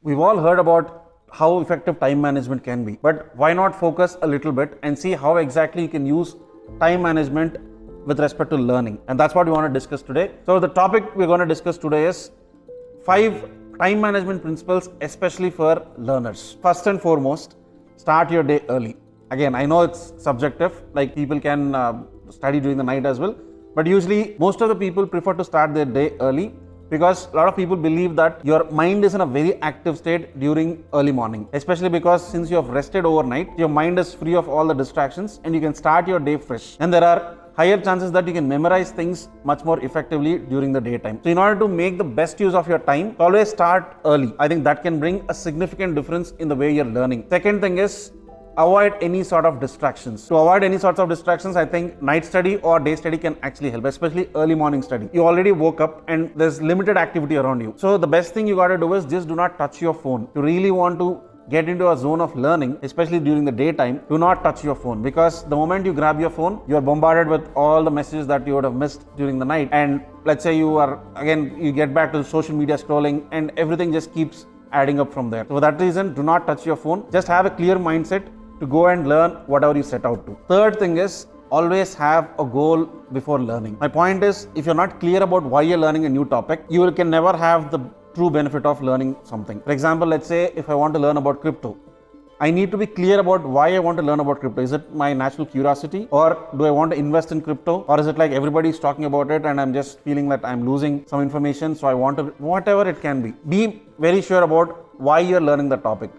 We've all heard about how effective time management can be, but why not focus a little bit and see how exactly you can use time management with respect to learning? And that's what we want to discuss today. So the topic we're going to discuss today is 5 time management principles, especially for learners. First and foremost, start your day early. Again, I know it's subjective, like people can study during the night as well, but usually most of the people prefer to start their day early because a lot of people believe that your mind is in a very active state during early morning, especially because since you have rested overnight, your mind is free of all the distractions and you can start your day fresh. And there are higher chances that you can memorize things much more effectively during the daytime. So in order to make the best use of your time, always start early. I think that can bring a significant difference in the way you're learning. Second thing is, avoid any sort of distractions. To avoid any sorts of distractions, I think night study or day study can actually help, especially early morning study. You already woke up and there's limited activity around you. So the best thing you got to do is just do not touch your phone. You really want to get into a zone of learning, especially during the daytime, do not touch your phone, because the moment you grab your phone, you are bombarded with all the messages that you would have missed during the night. And let's say you get back to social media scrolling and everything just keeps adding up from there. So for that reason, do not touch your phone. Just have a clear mindset to go and learn whatever you set out to. Third thing is, always have a goal before learning. My point is, if you're not clear about why you're learning a new topic, you can never have the true benefit of learning something. For example, let's say if I want to learn about crypto, I need to be clear about why I want to learn about crypto. Is it my natural curiosity, or do I want to invest in crypto, or is it like everybody's talking about it and I'm just feeling that I'm losing some information, so I want to, whatever it can be. Be very sure about why you're learning the topic.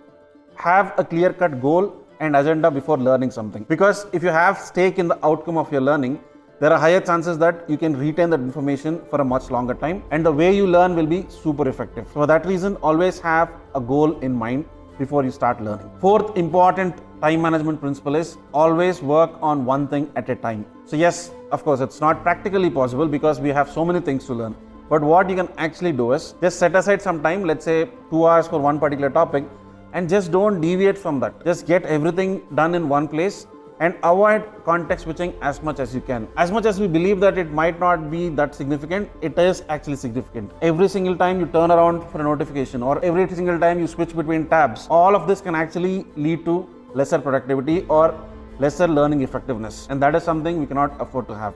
Have a clear-cut goal and agenda before learning something, because if you have stake in the outcome of your learning, there are higher chances that you can retain that information for a much longer time, and the way you learn will be super effective. So for that reason, always have a goal in mind before you start learning. Fourth important time management principle is, always work on one thing at a time. So yes, of course, it's not practically possible because we have so many things to learn, but what you can actually do is just set aside some time, let's say 2 hours for one particular topic, and just don't deviate from that. Just get everything done in one place and avoid context switching as much as you can. As much as we believe that it might not be that significant, it is actually significant. Every single time you turn around for a notification, or every single time you switch between tabs, all of this can actually lead to lesser productivity or lesser learning effectiveness. And that is something we cannot afford to have.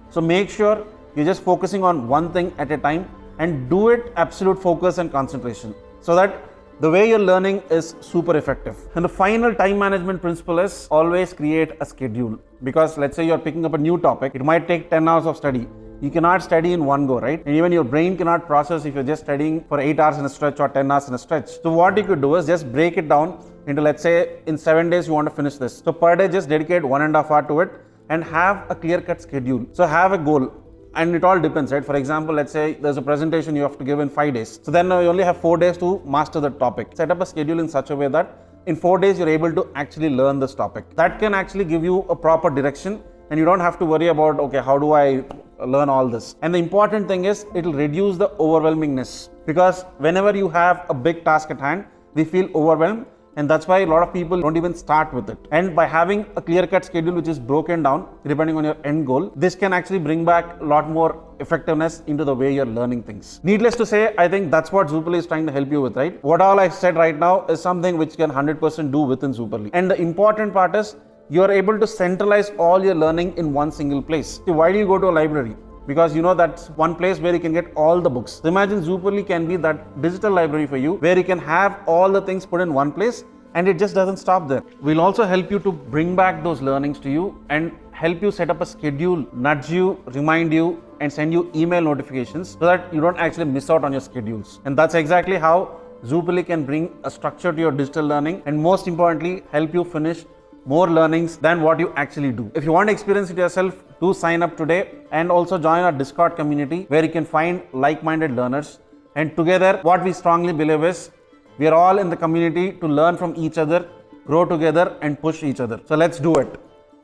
So make sure you're just focusing on one thing at a time and do it absolute focus and concentration, so that the way you're learning is super effective. And the final time management principle is, always create a schedule. Because let's say you're picking up a new topic, it might take 10 hours of study. You cannot study in one go, right? And even your brain cannot process if you're just studying for 8 hours in a stretch or 10 hours in a stretch. So what you could do is just break it down into, let's say in 7 days you want to finish this. So per day, just dedicate 1.5 hours to it and have a clear-cut schedule. So have a goal. And it all depends, right? For example, let's say there's a presentation you have to give in 5 days. So then you only have 4 days to master the topic. Set up a schedule in such a way that in 4 days you're able to actually learn this topic. That can actually give you a proper direction, and you don't have to worry about, okay, how do I learn all this? And the important thing is, it'll reduce the overwhelmingness, because whenever you have a big task at hand, we feel overwhelmed. And that's why a lot of people don't even start with it. And by having a clear-cut schedule which is broken down depending on your end goal, this can actually bring back a lot more effectiveness into the way you're learning things. Needless to say, I think that's what Zuperly is trying to help you with, right? What all I said right now is something which can 100% do within Zuperly. And the important part is, you are able to centralize all your learning in one single place. See, why do you go to a library? Because you know that's one place where you can get all the books. So imagine Zuperly can be that digital library for you, where you can have all the things put in one place, and it just doesn't stop there. We'll also help you to bring back those learnings to you and help you set up a schedule, nudge you, remind you, and send you email notifications so that you don't actually miss out on your schedules. And that's exactly how Zuperly can bring a structure to your digital learning, and most importantly, help you finish more learnings than what you actually do. If you want to experience it yourself, do sign up today and also join our Discord community, where you can find like-minded learners. And together, what we strongly believe is, we are all in the community to learn from each other, grow together and push each other. So let's do it.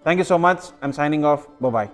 Thank you so much. I'm signing off. Bye-bye.